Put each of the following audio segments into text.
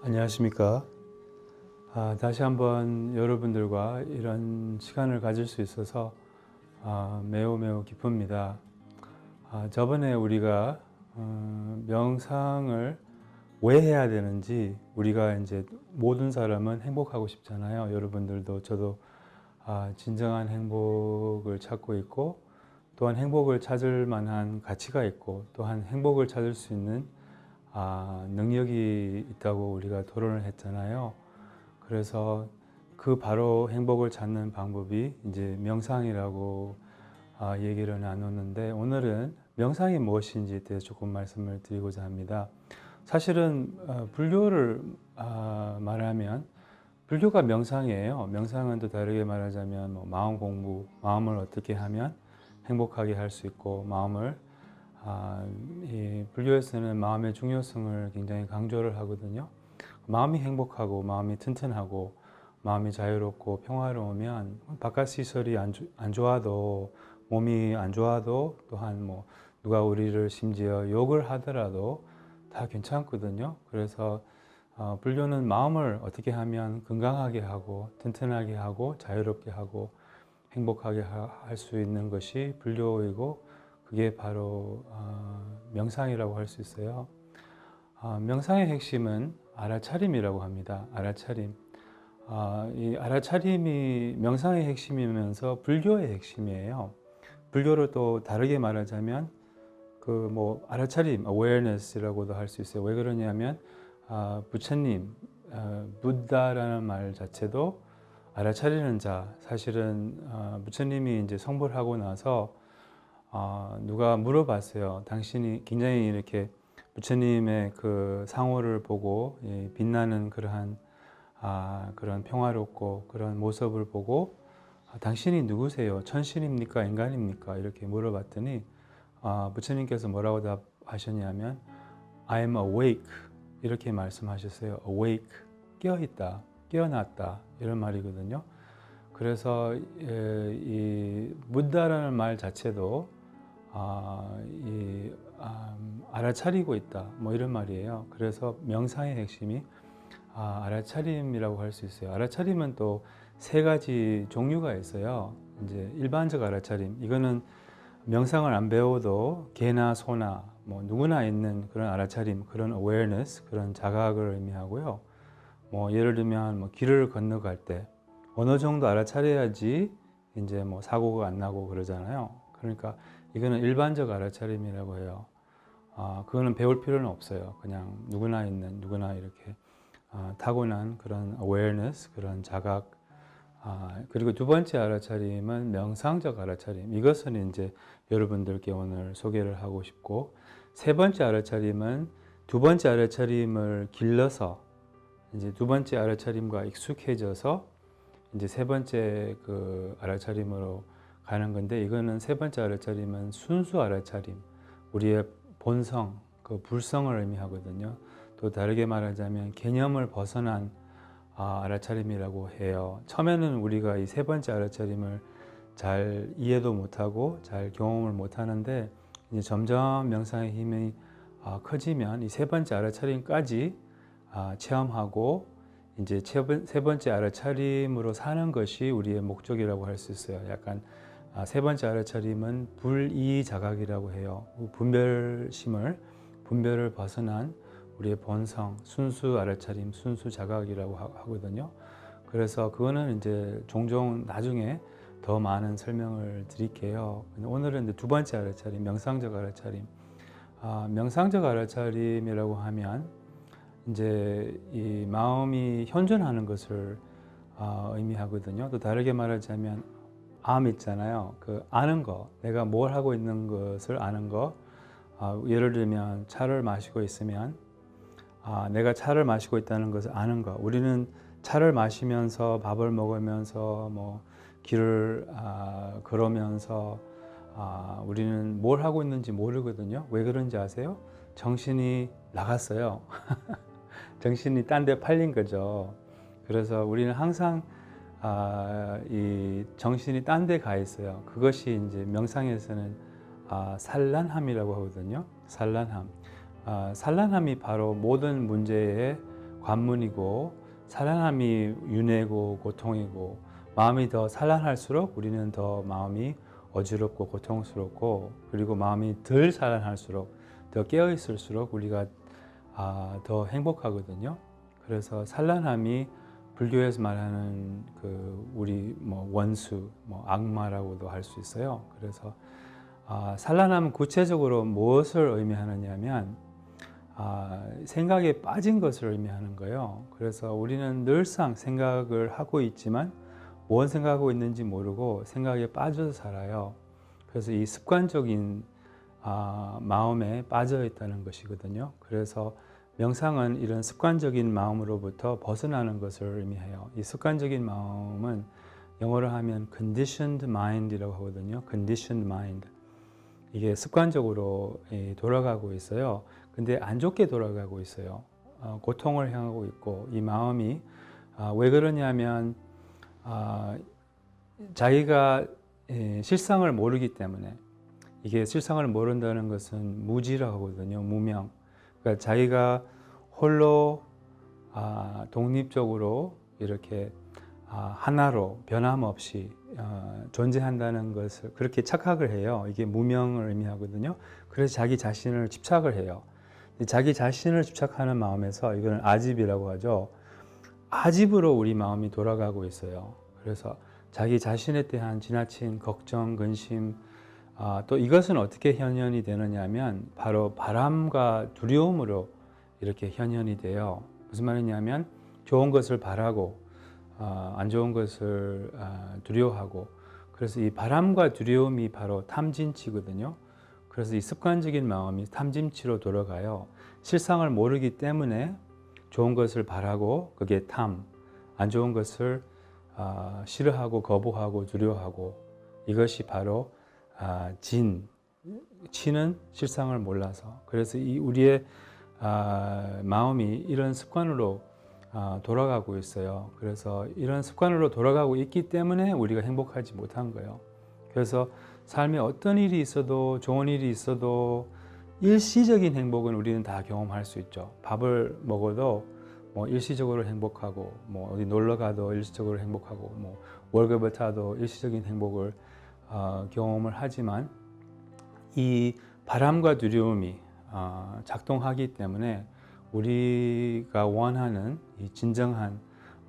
안녕하십니까. 다시 한번 여러분들과 이런 시간을 가질 수 있어서 매우 기쁩니다. 저번에 우리가 명상을 왜 해야 되는지, 우리가 이제 모든 사람은 행복하고 싶잖아요. 여러분들도 저도 진정한 행복을 찾고 있고, 또한 행복을 찾을 만한 가치가 있고, 또한 행복을 찾을 수 있는 능력이 있다고 우리가 토론을 했잖아요. 그래서 그 바로 행복을 찾는 방법이 이제 명상이라고 얘기를 나눴는데, 오늘은 명상이 무엇인지에 대해서 조금 말씀을 드리고자 합니다. 사실은 불교를 말하면 불교가 명상이에요. 명상은 또 다르게 말하자면 뭐 마음 공부, 마음을 어떻게 하면 행복하게 할 수 있고, 마음을 이 불교에서는 마음의 중요성을 굉장히 강조를 하거든요. 마음이 행복하고 마음이 튼튼하고 마음이 자유롭고 평화로우면 바깥 시설이 안 좋아도, 몸이 안 좋아도, 또한 뭐 누가 우리를 심지어 욕을 하더라도 다 괜찮거든요. 그래서 불교는 마음을 어떻게 하면 건강하게 하고 튼튼하게 하고 자유롭게 하고 행복하게 할 수 있는 것이 불교이고, 그게 바로 명상이라고 할 수 있어요. 명상의 핵심은 알아차림이라고 합니다. 알아차림. 이 알아차림이 명상의 핵심이면서 불교의 핵심이에요. 불교를 또 다르게 말하자면 그 뭐 알아차림, awareness라고도 할 수 있어요. 왜 그러냐면 부처님, 부다라는 말 자체도 알아차리는 자. 사실은 부처님이 이제 성불 하고 나서 누가 물어봤어요. 당신이 굉장히 이렇게 부처님의 그 상호를 보고 빛나는 그러한 그런 평화롭고 그런 모습을 보고 당신이 누구세요? 천신입니까? 인간입니까? 이렇게 물어봤더니 부처님께서 뭐라고 답하셨냐면 I am awake 이렇게 말씀하셨어요. awake, 깨어있다, 깨어났다 이런 말이거든요. 그래서 이 부다라는 말 자체도 알아차리고 있다 뭐 이런 말이에요. 그래서 명상의 핵심이 알아차림이라고 할 수 있어요. 알아차림은 또 세 가지 종류가 있어요. 이제 일반적 알아차림, 이거는 명상을 안 배워도 개나 소나 뭐 누구나 있는 그런 알아차림, 그런 awareness, 그런 자각을 의미하고요. 뭐 예를 들면 뭐 길을 건너갈 때 어느 정도 알아차려야지 이제 뭐 사고가 안 나고 그러잖아요. 그러니까 이거는 일반적 알아차림이라고 해요. 그거는 배울 필요는 없어요. 그냥 누구나 있는, 누구나 이렇게 타고난 그런 awareness, 그런 자각. 그리고 두 번째 알아차림은 명상적 알아차림. 이것은 이제 여러분들께 오늘 소개를 하고 싶고, 세 번째 알아차림은 두 번째 알아차림을 길러서 이제 두 번째 알아차림과 익숙해져서 이제 세 번째 그 알아차림으로 가는 건데, 이거는 세 번째 알아차림은 순수 알아차림, 우리의 본성, 그 불성을 의미하거든요. 또 다르게 말하자면 개념을 벗어난 알아차림이라고 해요. 처음에는 우리가 이 세 번째 알아차림을 잘 이해도 못하고 잘 경험을 못하는데, 이제 점점 명상의 힘이 커지면 이 세 번째 알아차림까지 체험하고 이제 세 번째 알아차림으로 사는 것이 우리의 목적이라고 할 수 있어요. 약간 세 번째 알아차림은 불이자각이라고 해요. 분별을 벗어난 우리의 본성, 순수 알아차림, 순수 자각이라고 하거든요. 그래서 그거는 이제 종종 나중에 더 많은 설명을 드릴게요. 오늘은 이제 두 번째 알아차림, 명상적 알아차림. 명상적 알아차림이라고 하면 이제 이 마음이 현존하는 것을 의미하거든요. 또 다르게 말하자면 암 있잖아요. 그 아는 거, 내가 뭘 하고 있는 것을 아는 거. 예를 들면 차를 마시고 있으면 내가 차를 마시고 있다는 것을 아는 거. 우리는 차를 마시면서 밥을 먹으면서 뭐 길을 걸으면서 우리는 뭘 하고 있는지 모르거든요. 왜 그런지 아세요? 정신이 나갔어요. 정신이 딴 데 팔린 거죠. 그래서 우리는 항상 이 정신이 딴 데 가 있어요. 그것이 이제 명상에서는 산란함이라고 하거든요. 산란함. 산란함이 바로 모든 문제의 관문이고 산란함이 윤회고 고통이고 마음이 더 산란할수록 우리는 더 마음이 어지럽고 고통스럽고 그리고 마음이 덜 산란할수록 더 깨어 있을수록 우리가 더 행복하거든요. 그래서 산란함이 불교에서 말하는 그 우리 뭐 원수, 뭐 악마라고도 할 수 있어요. 그래서 산란함은 구체적으로 무엇을 의미하느냐면 생각에 빠진 것을 의미하는 거예요. 그래서 우리는 늘상 생각을 하고 있지만 무엇 생각하고 있는지 모르고 생각에 빠져서 살아요. 그래서 이 습관적인 마음에 빠져 있다는 것이거든요. 그래서 명상은 이런 습관적인 마음으로부터 벗어나는 것을 의미해요. 이 습관적인 마음은 영어로 하면 conditioned mind이라고 하거든요. conditioned mind. 이게 습관적으로 돌아가고 있어요. 근데 안 좋게 돌아가고 있어요. 고통을 향하고 있고 이 마음이 왜 그러냐면 자기가 실상을 모르기 때문에 이게 실상을 모른다는 것은 무지라고 하거든요. 무명. 그러니까 자기가 홀로 독립적으로 이렇게 하나로 변함없이 존재한다는 것을 그렇게 착각을 해요. 이게 무명을 의미하거든요. 그래서 자기 자신을 집착을 해요. 자기 자신을 집착하는 마음에서 이거는 아집이라고 하죠. 아집으로 우리 마음이 돌아가고 있어요. 그래서 자기 자신에 대한 지나친 걱정, 근심, 또 이것은 어떻게 현현이 되느냐 하면 바로 바람과 두려움으로 이렇게 현현이 돼요. 무슨 말이냐면 좋은 것을 바라고 안 좋은 것을 두려워하고 그래서 이 바람과 두려움이 바로 탐진치거든요. 그래서 이 습관적인 마음이 탐진치로 돌아가요. 실상을 모르기 때문에 좋은 것을 바라고 그게 탐, 안 좋은 것을 싫어하고 거부하고 두려워하고 이것이 바로 진, 치는 실상을 몰라서 그래서 이 우리의 마음이 이런 습관으로 돌아가고 있어요. 그래서 이런 습관으로 돌아가고 있기 때문에 우리가 행복하지 못한 거예요. 그래서 삶에 어떤 일이 있어도 좋은 일이 있어도 일시적인 행복은 우리는 다 경험할 수 있죠. 밥을 먹어도 뭐 일시적으로 행복하고 뭐 어디 놀러 가도 일시적으로 행복하고 뭐 월급을 타도 일시적인 행복을 경험을 하지만 이 바람과 두려움이 작동하기 때문에 우리가 원하는 이 진정한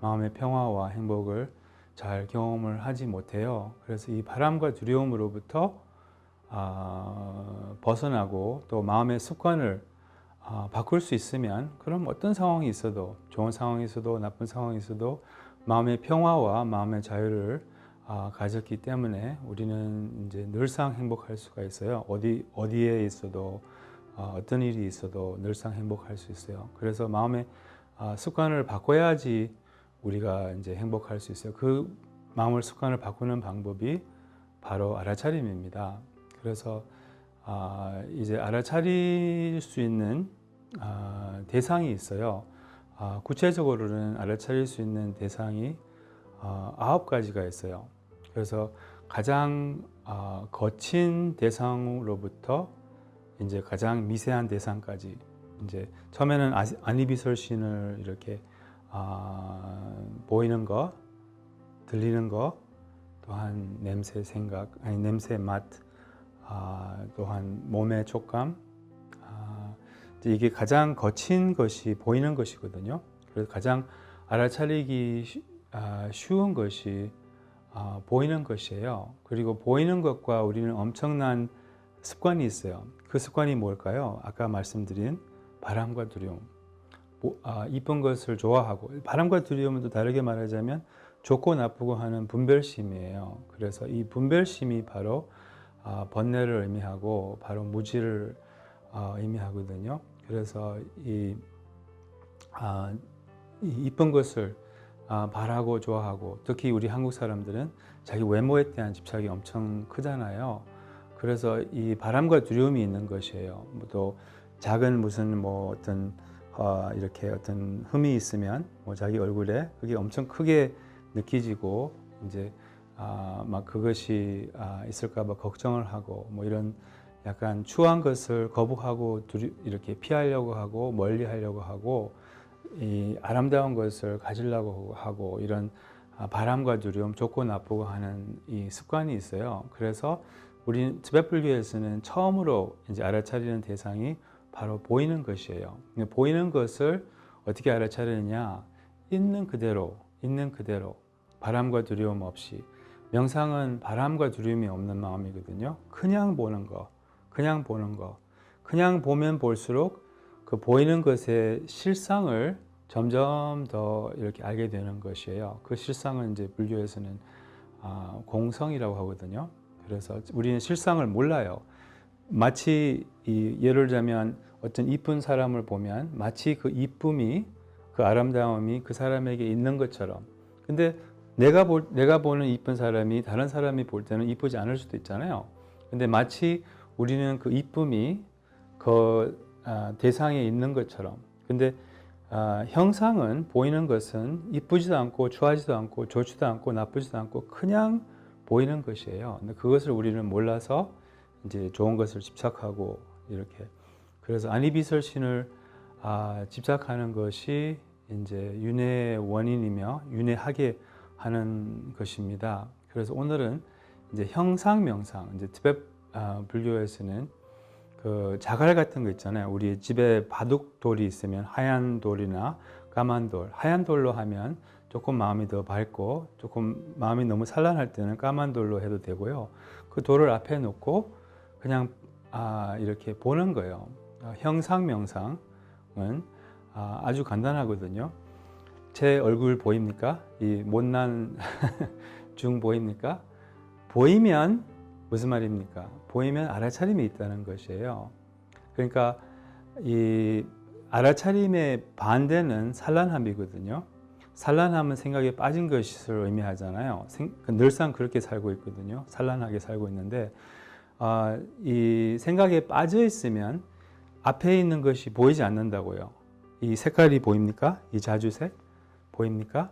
마음의 평화와 행복을 잘 경험을 하지 못해요. 그래서 이 바람과 두려움으로부터 벗어나고 또 마음의 습관을 바꿀 수 있으면 그럼 어떤 상황이 있어도 좋은 상황이 있어도 나쁜 상황이 있어도 마음의 평화와 마음의 자유를 가졌기 때문에 우리는 이제 늘상 행복할 수가 있어요. 어디에 있어도 어떤 일이 있어도 늘상 행복할 수 있어요. 그래서 마음의 습관을 바꿔야지 우리가 이제 행복할 수 있어요. 그 마음의 습관을 바꾸는 방법이 바로 알아차림입니다. 그래서 이제 알아차릴 수 있는 대상이 있어요. 구체적으로는 알아차릴 수 있는 대상이 9가지가 있어요. 그래서 가장 거친 대상으로부터 이제 가장 미세한 대상까지 이제 처음에는 아니비설신을 이렇게 보이는 거, 들리는 거, 또한 냄새, 생각, 냄새, 맛, 또한 몸의 촉감, 이게 가장 거친 것이 보이는 것이거든요. 그래서 가장 알아차리기 쉬운 것이 보이는 것이에요. 그리고 보이는 것과 우리는 엄청난 습관이 있어요. 그 습관이 뭘까요? 아까 말씀드린 바람과 두려움. 이쁜 것을 좋아하고 바람과 두려움은 또 다르게 말하자면 좋고 나쁘고 하는 분별심이에요. 그래서 이 분별심이 바로 번뇌를 의미하고 바로 무지를 의미하거든요. 그래서 이 이쁜 것을 바라고 좋아하고 특히 우리 한국 사람들은 자기 외모에 대한 집착이 엄청 크잖아요. 그래서 이 바람과 두려움이 있는 것이에요. 또 작은 무슨 뭐 어떤 이렇게 어떤 흠이 있으면 뭐 자기 얼굴에 그게 엄청 크게 느껴지고 이제 막 그것이 있을까봐 걱정을 하고 뭐 이런 약간 추한 것을 거부하고 이렇게 피하려고 하고 멀리 하려고 하고 이 아름다운 것을 가지려고 하고 이런 바람과 두려움, 좋고 나쁘고 하는 이 습관이 있어요. 그래서 우리 티벳 불교에서는 처음으로 이제 알아차리는 대상이 바로 보이는 것이에요. 보이는 것을 어떻게 알아차리느냐? 있는 그대로, 바람과 두려움 없이. 명상은 바람과 두려움이 없는 마음이거든요. 그냥 보는 거. 그냥 보면 볼수록 그 보이는 것의 실상을 점점 더 이렇게 알게 되는 것이에요. 그 실상은 이제 불교에서는 공성이라고 하거든요. 그래서 우리는 실상을 몰라요. 마치 예를 들자면 어떤 이쁜 사람을 보면 마치 그 이쁨이, 그 아름다움이 그 사람에게 있는 것처럼. 근데 내가 보는 이쁜 사람이 다른 사람이 볼 때는 이쁘지 않을 수도 있잖아요. 근데 마치 우리는 그 이쁨이 그 대상에 있는 것처럼. 근데 형상은, 보이는 것은 이쁘지도 않고 좋아하지도 않고 좋지도 않고 나쁘지도 않고 그냥 보이는 것이에요. 근데 그것을 우리는 몰라서 이제 좋은 것을 집착하고 이렇게. 그래서 안이비설신을 집착하는 것이 이제 윤회의 원인이며 윤회하게 하는 것입니다. 그래서 오늘은 이제 형상 명상, 이제 티벳 불교에서는 그 자갈 같은 거 있잖아요. 우리 집에 바둑 돌이 있으면 하얀 돌이나 까만 돌, 하얀 돌로 하면 조금 마음이 더 밝고 조금 마음이 너무 산란할 때는 까만 돌로 해도 되고요. 그 돌을 앞에 놓고 그냥 이렇게 보는 거예요. 형상 명상은 아주 간단하거든요. 제 얼굴 보입니까? 이 못난 중 보입니까? 보이면 무슨 말입니까? 보이면 알아차림이 있다는 것이에요. 그러니까 이 알아차림의 반대는 산란함이거든요. 산란함은 생각에 빠진 것을 의미하잖아요. 늘상 그렇게 살고 있거든요. 산란하게 살고 있는데 이 생각에 빠져 있으면 앞에 있는 것이 보이지 않는다고요. 이 색깔이 보입니까? 이 자주색 보입니까?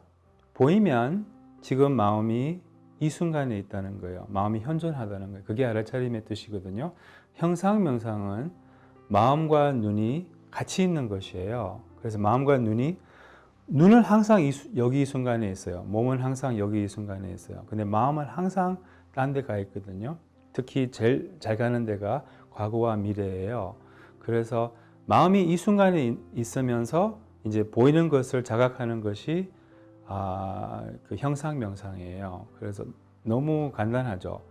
보이면 지금 마음이 이 순간에 있다는 거예요. 마음이 현존하다는 거예요. 그게 알아차림의 뜻이거든요. 형상 명상은 마음과 눈이 같이 있는 것이에요. 그래서 마음과 눈은 항상 여기 이 순간에 있어요. 몸은 항상 여기 이 순간에 있어요. 근데 마음은 항상 딴 데 가 있거든요. 특히 제일 잘 가는 데가 과거와 미래예요. 그래서 마음이 이 순간에 있으면서 이제 보이는 것을 자각하는 것이 그 형상 명상이에요. 그래서 너무 간단하죠.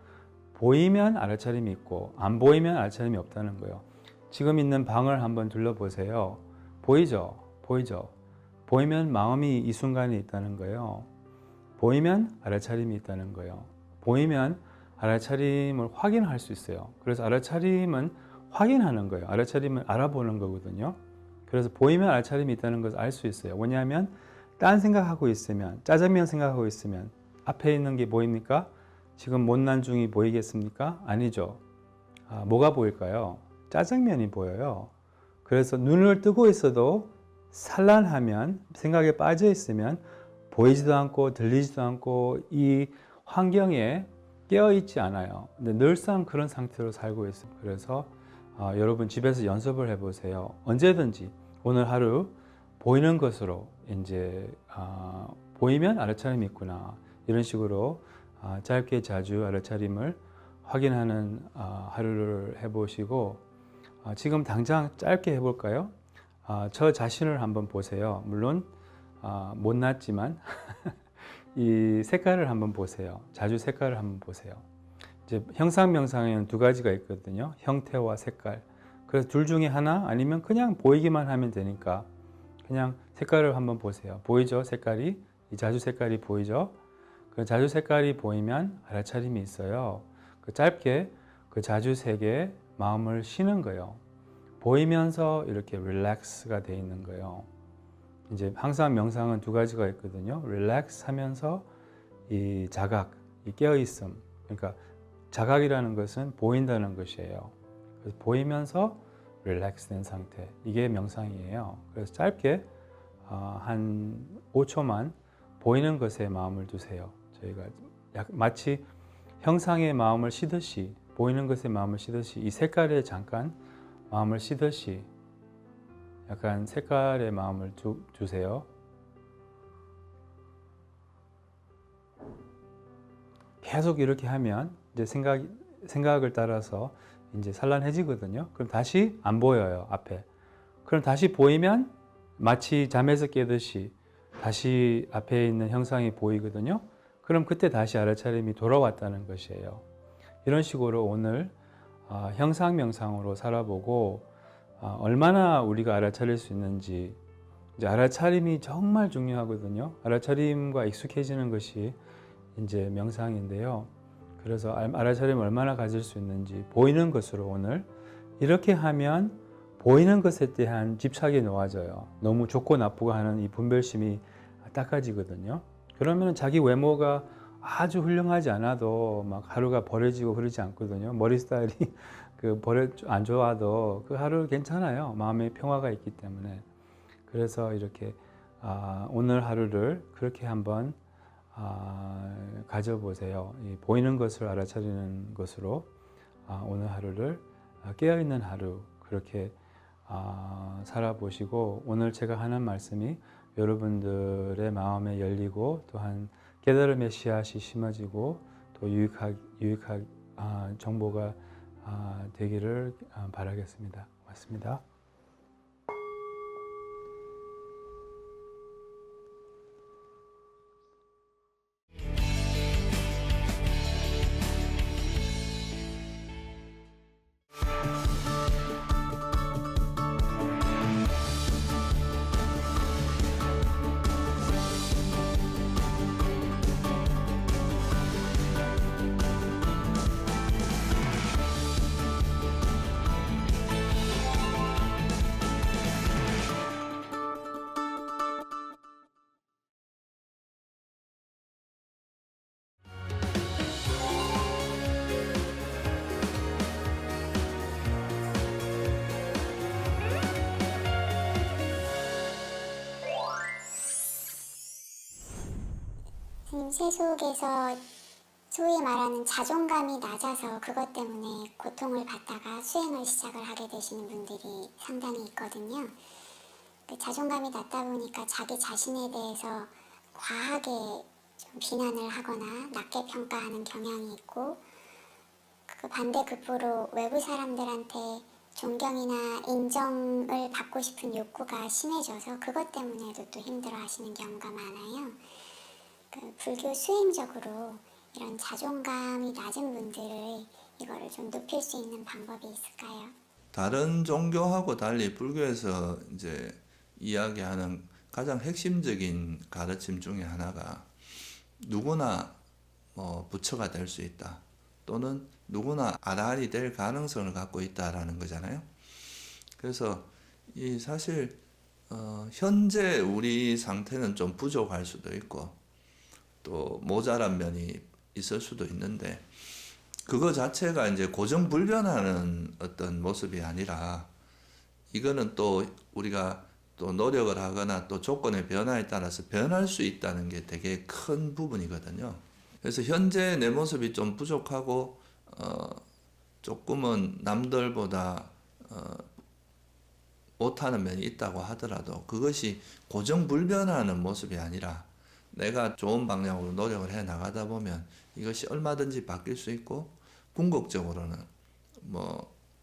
보이면 알아차림이 있고 안 보이면 알아차림이 없다는 거예요. 지금 있는 방을 한번 둘러보세요. 보이죠? 보이면 마음이 이 순간에 있다는 거예요. 보이면 알아차림이 있다는 거예요. 보이면 알아차림을 확인할 수 있어요. 그래서 알아차림은 확인하는 거예요. 알아차림은 알아보는 거거든요. 그래서 보이면 알아차림이 있다는 것을 알 수 있어요. 왜냐하면 딴 생각하고 있으면, 짜장면 생각하고 있으면 앞에 있는 게 보입니까? 지금 못난 중이 보이겠습니까? 아니죠. 뭐가 보일까요? 짜장면이 보여요. 그래서 눈을 뜨고 있어도 산란하면, 생각에 빠져 있으면 보이지도 않고 들리지도 않고 이 환경에 깨어있지 않아요. 근데 늘상 그런 상태로 살고 있어요. 그래서 여러분 집에서 연습을 해보세요. 언제든지 오늘 하루 보이는 것으로 이제 보이면 알아차림이 있구나, 이런 식으로 짧게 자주 알아차림을 확인하는 하루를 해보시고, 지금 당장 짧게 해볼까요? 저 자신을 한번 보세요. 물론 못났지만 이 색깔을 한번 보세요. 자주 색깔을 한번 보세요. 이제 형상 명상에는 두 가지가 있거든요. 형태와 색깔. 그래서 둘 중에 하나, 아니면 그냥 보이기만 하면 되니까 그냥 색깔을 한번 보세요. 보이죠? 색깔이, 이 자주 색깔이 보이죠? 그 자주 색깔이 보이면 알아차림이 있어요. 그 짧게 그 자주색에 마음을 쉬는 거예요. 보이면서 이렇게 릴렉스가 돼 있는 거예요. 이제 항상 명상은 두 가지가 있거든요. 릴렉스 하면서 이 자각, 이 깨어있음. 그러니까 자각이라는 것은 보인다는 것이에요. 그래서 보이면서 릴렉스 된 상태. 이게 명상이에요. 그래서 짧게 한 5초만 보이는 것에 마음을 두세요. 저희가 마치 형상의 마음을 쉬듯이, 보이는 것에 마음을 쉬듯이, 이 색깔에 잠깐 마음을 쉬듯이 약간 색깔의 마음을 주세요. 계속 이렇게 하면 이제 생각을 따라서 이제 산란해지거든요. 그럼 다시 안 보여요, 앞에. 그럼 다시 보이면 마치 잠에서 깨듯이 다시 앞에 있는 형상이 보이거든요. 그럼 그때 다시 알아차림이 돌아왔다는 것이에요. 이런 식으로 오늘 형상 명상으로 살아보고 얼마나 우리가 알아차릴 수 있는지, 이제 알아차림이 정말 중요하거든요. 알아차림과 익숙해지는 것이 이제 명상인데요. 그래서 알아차림을 얼마나 가질 수 있는지 보이는 것으로 오늘 이렇게 하면 보이는 것에 대한 집착이 놓아져요. 너무 좋고 나쁘고 하는 이 분별심이 닦아지거든요. 그러면 자기 외모가 아주 훌륭하지 않아도 막 하루가 버려지고 그러지 않거든요. 머리 스타일이 안 좋아도 그 하루 괜찮아요. 마음의 평화가 있기 때문에. 그래서 이렇게 오늘 하루를 그렇게 한번 가져보세요. 이 보이는 것을 알아차리는 것으로 오늘 하루를 깨어있는 하루 그렇게 살아보시고, 오늘 제가 하는 말씀이 여러분들의 마음에 열리고 또한 깨달음의 씨앗이 심어지고 또 유익한 정보가 되기를 바라겠습니다. 고맙습니다. 세속에서 소위 말하는 자존감이 낮아서 그것 때문에 고통을 받다가 수행을 시작을 하게 되시는 분들이 상당히 있거든요. 그 자존감이 낮다 보니까 자기 자신에 대해서 과하게 좀 비난을 하거나 낮게 평가하는 경향이 있고, 그 반대급부로 외부 사람들한테 존경이나 인정을 받고 싶은 욕구가 심해져서 그것 때문에도 또 힘들어하시는 경우가 많아요. 그 불교 수행적으로 이런 자존감이 낮은 분들을 이거를 좀 높일 수 있는 방법이 있을까요? 다른 종교하고 달리 불교에서 이제 이야기하는 가장 핵심적인 가르침 중에 하나가 누구나 부처가 될 수 있다, 또는 누구나 아라한이 될 가능성을 갖고 있다라는 거잖아요. 그래서 이 사실 현재 우리 상태는 좀 부족할 수도 있고 또 모자란 면이 있을 수도 있는데, 그거 자체가 이제 고정불변하는 어떤 모습이 아니라, 이거는 또 우리가 또 노력을 하거나 또 조건의 변화에 따라서 변할 수 있다는 게 되게 큰 부분이거든요. 그래서 현재 내 모습이 좀 부족하고 조금은 남들보다 못하는 면이 있다고 하더라도 그것이 고정불변하는 모습이 아니라 내가 좋은 방향으로 노력을 해 나가다 보면 이것이 얼마든지 바뀔 수 있고, 궁극적으로는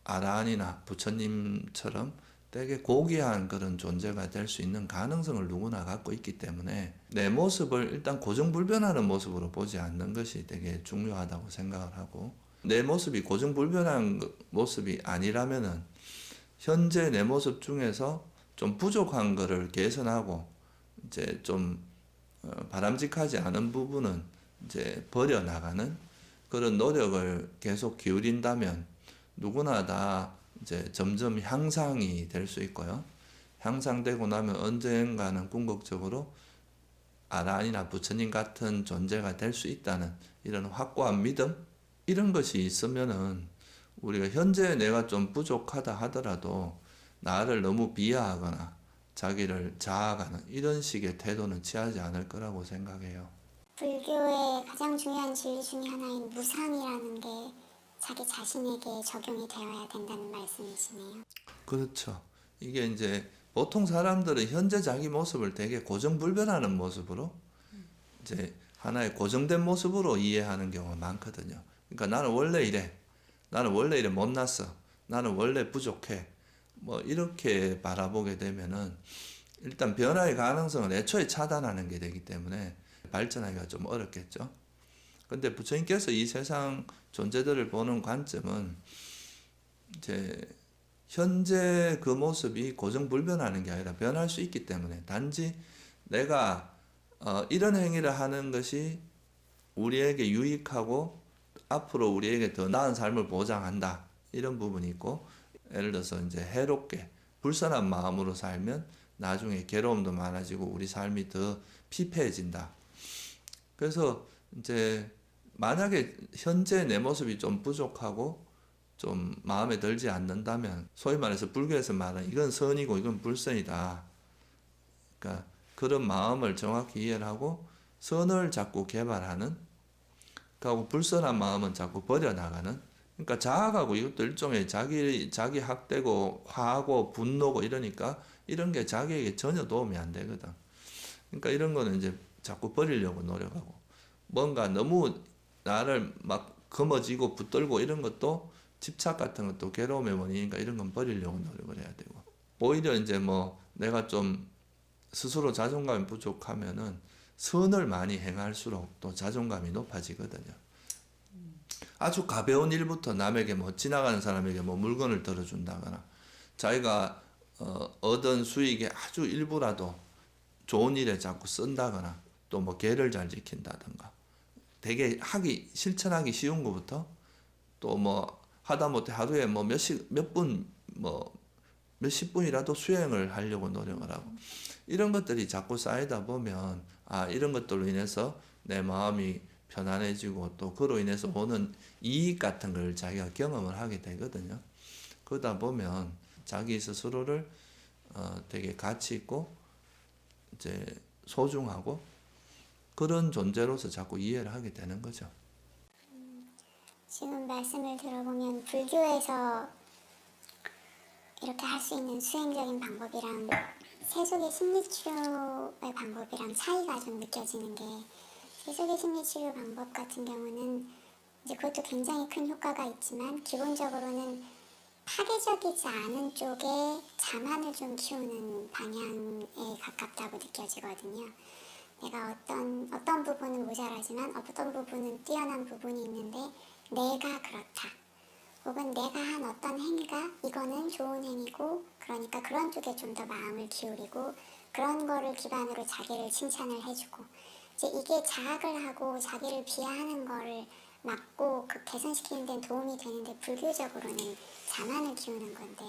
아라한이나 부처님처럼 되게 고귀한 그런 존재가 될 수 있는 가능성을 누구나 갖고 있기 때문에 내 모습을 일단 고정불변하는 모습으로 보지 않는 것이 되게 중요하다고 생각을 하고, 내 모습이 고정불변한 모습이 아니라면은 현재 내 모습 중에서 좀 부족한 거를 개선하고 이제 좀 바람직하지 않은 부분은 이제 버려나가는 그런 노력을 계속 기울인다면 누구나 다 이제 점점 향상이 될 수 있고요. 향상되고 나면 언젠가는 궁극적으로 아라한이나 부처님 같은 존재가 될 수 있다는 이런 확고한 믿음, 이런 것이 있으면은 우리가 현재 내가 좀 부족하다 하더라도 나를 너무 비하하거나 자기를 자아가는 이런 식의 태도는 취하지 않을 거라고 생각해요. 불교의 가장 중요한 진리 중에 하나인 무상이라는 게 자기 자신에게 적용이 되어야 된다는 말씀이시네요. 그렇죠. 이게 이제 보통 사람들은 현재 자기 모습을 되게 고정불변하는 모습으로 이제 하나의 고정된 모습으로 이해하는 경우가 많거든요. 그러니까 나는 원래 이래. 나는 원래 이래 못났어. 나는 원래 부족해. 뭐 이렇게 바라보게 되면은 일단 변화의 가능성을 애초에 차단하는 게 되기 때문에 발전하기가 좀 어렵겠죠. 근데 부처님께서 이 세상 존재들을 보는 관점은 이제 현재 그 모습이 고정불변하는 게 아니라 변할 수 있기 때문에 단지 내가 이런 행위를 하는 것이 우리에게 유익하고 앞으로 우리에게 더 나은 삶을 보장한다 이런 부분이 있고, 예를 들어서 이제 해롭게 불선한 마음으로 살면 나중에 괴로움도 많아지고 우리 삶이 더 피폐해진다. 그래서 이제 만약에 현재 내 모습이 좀 부족하고 좀 마음에 들지 않는다면 소위 말해서 불교에서 말하는 이건 선이고 이건 불선이다. 그러니까 그런 마음을 정확히 이해를 하고 선을 자꾸 개발하는, 그리고 불선한 마음은 자꾸 버려나가는, 그러니까 자학하고 이것도 일종의 자기 학대고 화하고 분노고 이러니까 이런 게 자기에게 전혀 도움이 안 되거든. 그러니까 이런 거는 이제 자꾸 버리려고 노력하고, 뭔가 너무 나를 막 거머쥐고 붙들고 이런 것도 집착 같은 것도 괴로움의 원인이니까 이런 건 버리려고 노력을 해야 되고, 오히려 이제 뭐 내가 좀 스스로 자존감이 부족하면은 선을 많이 행할수록 또 자존감이 높아지거든요. 아주 가벼운 일부터 남에게 뭐 지나가는 사람에게 뭐 물건을 들어준다거나 자기가 얻은 수익의 아주 일부라도 좋은 일에 자꾸 쓴다거나 또 뭐 계를 잘 지킨다든가 되게 실천하기 쉬운 것부터 또 뭐 하다못해 하루에 뭐 몇십 분이라도 수행을 하려고 노력을 하고, 이런 것들이 자꾸 쌓이다 보면 이런 것들로 인해서 내 마음이 편안해지고 또 그로 인해서 오는 이익 같은 걸 자기가 경험을 하게 되거든요. 그러다 보면 자기 스스로를 되게 가치 있고 이제 소중하고 그런 존재로서 자꾸 이해를 하게 되는 거죠. 지금 말씀을 들어보면 불교에서 이렇게 할 수 있는 수행적인 방법이랑 세속의 심리치료의 방법이랑 차이가 좀 느껴지는 게, 세속의 심리치료 방법 같은 경우는 이제 그것도 굉장히 큰 효과가 있지만 기본적으로는 파괴적이지 않은 쪽에 자만을 좀 키우는 방향에 가깝다고 느껴지거든요. 내가 어떤 부분은 모자라지만 어떤 부분은 뛰어난 부분이 있는데 내가 그렇다. 혹은 내가 한 어떤 행위가 이거는 좋은 행위고 그러니까 그런 쪽에 좀 더 마음을 기울이고 그런 거를 기반으로 자기를 칭찬을 해주고, 이제 이게 자학을 하고 자기를 비하하는 거를 막고 개선시키는 데는 도움이 되는데 불교적으로는 자만을 키우는 건데,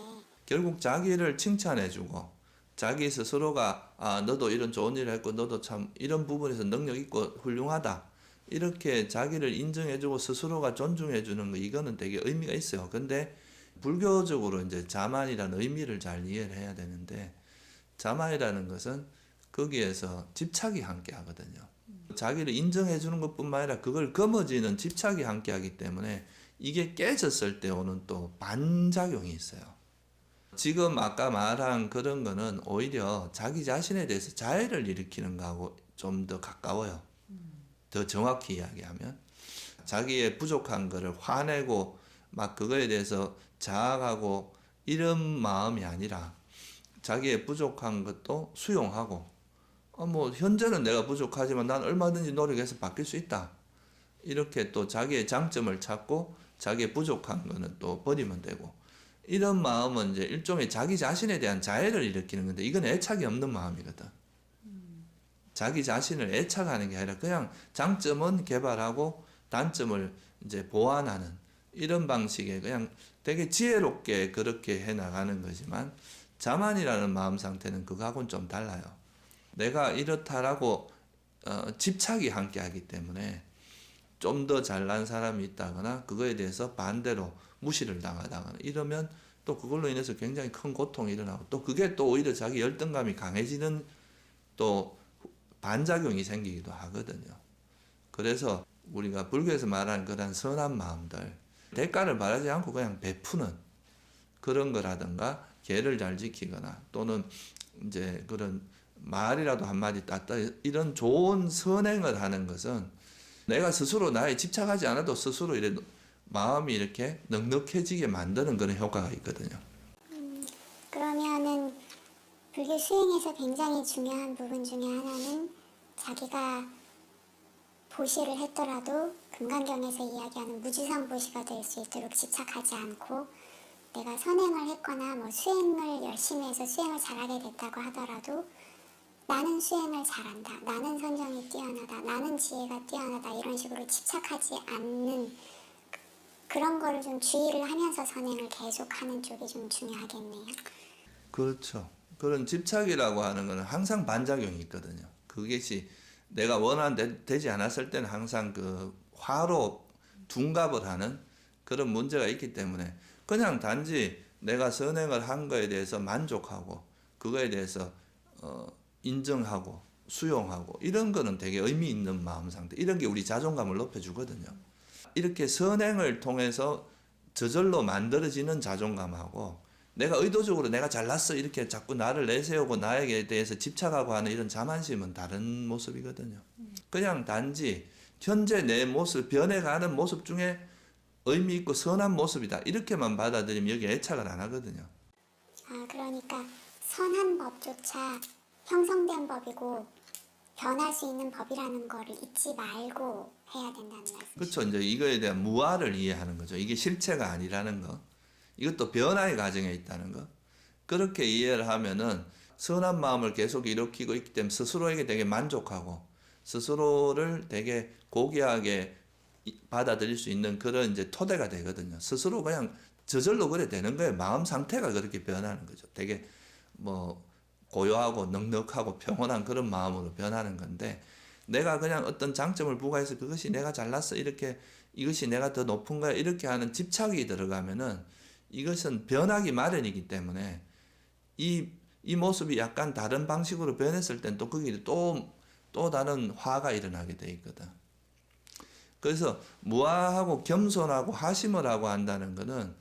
결국 자기를 칭찬해주고 자기 스스로가 너도 이런 좋은 일을 했고 너도 참 이런 부분에서 능력 있고 훌륭하다 이렇게 자기를 인정해주고 스스로가 존중해주는 거, 이거는 되게 의미가 있어요. 근데 불교적으로 이제 자만이라는 의미를 잘 이해를 해야 되는데, 자만이라는 것은 거기에서 집착이 함께 하거든요. 자기를 인정해주는 것뿐만 아니라 그걸 거머쥐는 집착이 함께 하기 때문에 이게 깨졌을 때 오는 또 반작용이 있어요. 지금 아까 말한 그런 거는 오히려 자기 자신에 대해서 자해를 일으키는 거하고 좀 더 가까워요. 더 정확히 이야기하면 자기의 부족한 거를 화내고 막 그거에 대해서 자학하고 이런 마음이 아니라 자기의 부족한 것도 수용하고 뭐 현재는 내가 부족하지만 난 얼마든지 노력해서 바뀔 수 있다. 이렇게 또 자기의 장점을 찾고 자기의 부족한 거는 또 버리면 되고, 이런 마음은 이제 일종의 자기 자신에 대한 자애를 일으키는 건데 이건 애착이 없는 마음이거든. 자기 자신을 애착하는 게 아니라 그냥 장점은 개발하고 단점을 이제 보완하는 이런 방식의 그냥 되게 지혜롭게 그렇게 해 나가는 거지만, 자만이라는 마음 상태는 그거하고는 좀 달라요. 내가 이렇다라고 집착이 함께 하기 때문에 좀 더 잘난 사람이 있다거나 그거에 대해서 반대로 무시를 당하다거나 이러면 또 그걸로 인해서 굉장히 큰 고통이 일어나고 또 그게 또 오히려 자기 열등감이 강해지는 또 반작용이 생기기도 하거든요. 그래서 우리가 불교에서 말하는 그런 선한 마음들, 대가를 바라지 않고 그냥 베푸는 그런 거라든가 계를 잘 지키거나 또는 이제 그런 말이라도 한마디 땄다 이런 좋은 선행을 하는 것은 내가 스스로 나에 집착하지 않아도 스스로 이래 마음이 이렇게 넉넉해지게 만드는 그런 효과가 있거든요. 그러면은 불교 수행에서 굉장히 중요한 부분 중에 하나는 자기가 보시를 했더라도 금강경에서 이야기하는 무지성 보시가 될 수 있도록 집착하지 않고 내가 선행을 했거나 뭐 수행을 열심히 해서 수행을 잘하게 됐다고 하더라도 나는 수행을 잘한다, 나는 선정이 뛰어나다, 나는 지혜가 뛰어나다 이런 식으로 집착하지 않는 그런 거를 좀 주의를 하면서 선행을 계속하는 쪽이 좀 중요하겠네요. 그렇죠. 그런 집착이라고 하는 것은 항상 반작용이 있거든요. 그것이 내가 되지 않았을 때는 항상 그 화로 둔갑을 하는 그런 문제가 있기 때문에 그냥 단지 내가 선행을 한 거에 대해서 만족하고 그거에 대해서 인정하고 수용하고 이런 거는 되게 의미 있는 마음 상태. 이런 게 우리 자존감을 높여주거든요. 이렇게 선행을 통해서 저절로 만들어지는 자존감하고 내가 의도적으로 내가 잘났어 이렇게 자꾸 나를 내세우고 나에게 대해서 집착하고 하는 이런 자만심은 다른 모습이거든요. 그냥 단지 현재 내 모습, 변해가는 모습 중에 의미 있고 선한 모습이다. 이렇게만 받아들이면 여기 애착을 안 하거든요. 그러니까 선한 법조차 형성된 법이고 변할 수 있는 법이라는 거를 잊지 말고 해야 된다는 말씀. 그렇죠. 이제 이거에 대한 무아를 이해하는 거죠. 이게 실체가 아니라는 거. 이것도 변화의 과정에 있다는 거. 그렇게 이해를 하면은 선한 마음을 계속 일으키고 있기 때문에 스스로에게 되게 만족하고 스스로를 되게 고귀하게 받아들일 수 있는 그런 이제 토대가 되거든요. 스스로 그냥 저절로 그래 되는 거예요. 마음 상태가 그렇게 변하는 거죠. 되게 뭐 고요하고 넉넉하고 평온한 그런 마음으로 변하는 건데 내가 그냥 어떤 장점을 부과해서 그것이 내가 잘났어 이렇게 이것이 내가 더 높은 거야 이렇게 하는 집착이 들어가면은 이것은 변하기 마련이기 때문에 이 모습이 약간 다른 방식으로 변했을 땐 또 거기에 또 다른 화가 일어나게 돼 있거든. 그래서 무아하고 겸손하고 하심을 하고 한다는 것은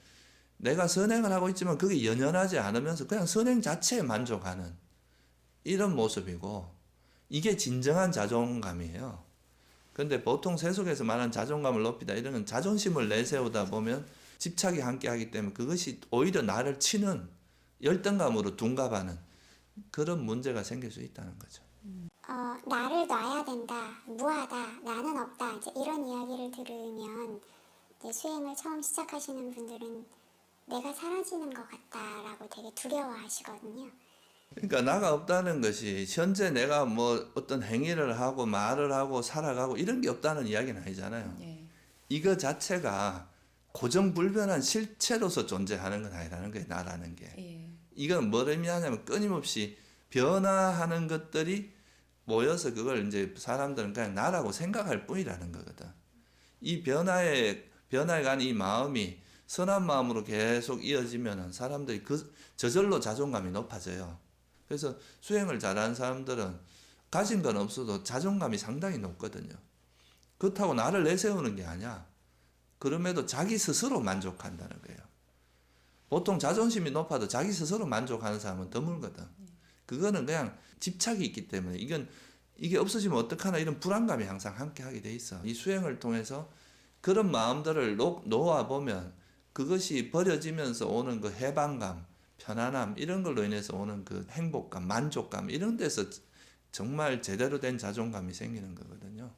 내가 선행을 하고 있지만 그게 연연하지 않으면서 그냥 선행 자체에 만족하는 이런 모습이고 이게 진정한 자존감이에요. 근데 보통 세속에서 말하는 자존감을 높이다 이런 건 자존심을 내세우다 보면 집착이 함께 하기 때문에 그것이 오히려 나를 치는 열등감으로 둔갑하는 그런 문제가 생길 수 있다는 거죠. 나를 놔야 된다, 무하다, 나는 없다 이제 이런 이야기를 들으면 이제 수행을 처음 시작하시는 분들은 내가 사라지는 것 같다라고 되게 두려워하시거든요. 그러니까 나가 없다는 것이 현재 내가 뭐 어떤 행위를 하고 말을 하고 살아가고 이런 게 없다는 이야기는 아니잖아요. 이거 자체가 고정불변한 실체로서 존재하는 건 아니라는 거예요. 나라는 게. 이건 뭘 의미하냐면 끊임없이 변화하는 것들이 모여서 그걸 이제 사람들은 그냥 나라고 생각할 뿐이라는 거거든. 이 변화에 가는 이 마음이 선한 마음으로 계속 이어지면은 사람들이 저절로 자존감이 높아져요. 그래서 수행을 잘하는 사람들은 가진 건 없어도 자존감이 상당히 높거든요. 그렇다고 나를 내세우는 게 아니야. 그럼에도 자기 스스로 만족한다는 거예요. 보통 자존심이 높아도 자기 스스로 만족하는 사람은 드물거든. 그거는 그냥 집착이 있기 때문에 이게 없어지면 어떡하나 이런 불안감이 항상 함께 하게 돼 있어. 이 수행을 통해서 그런 마음들을 놓아보면 그것이 버려지면서 오는 그 해방감, 편안함 이런 걸로 인해서 오는 그 행복감, 만족감 이런 데서 정말 제대로 된 자존감이 생기는 거거든요.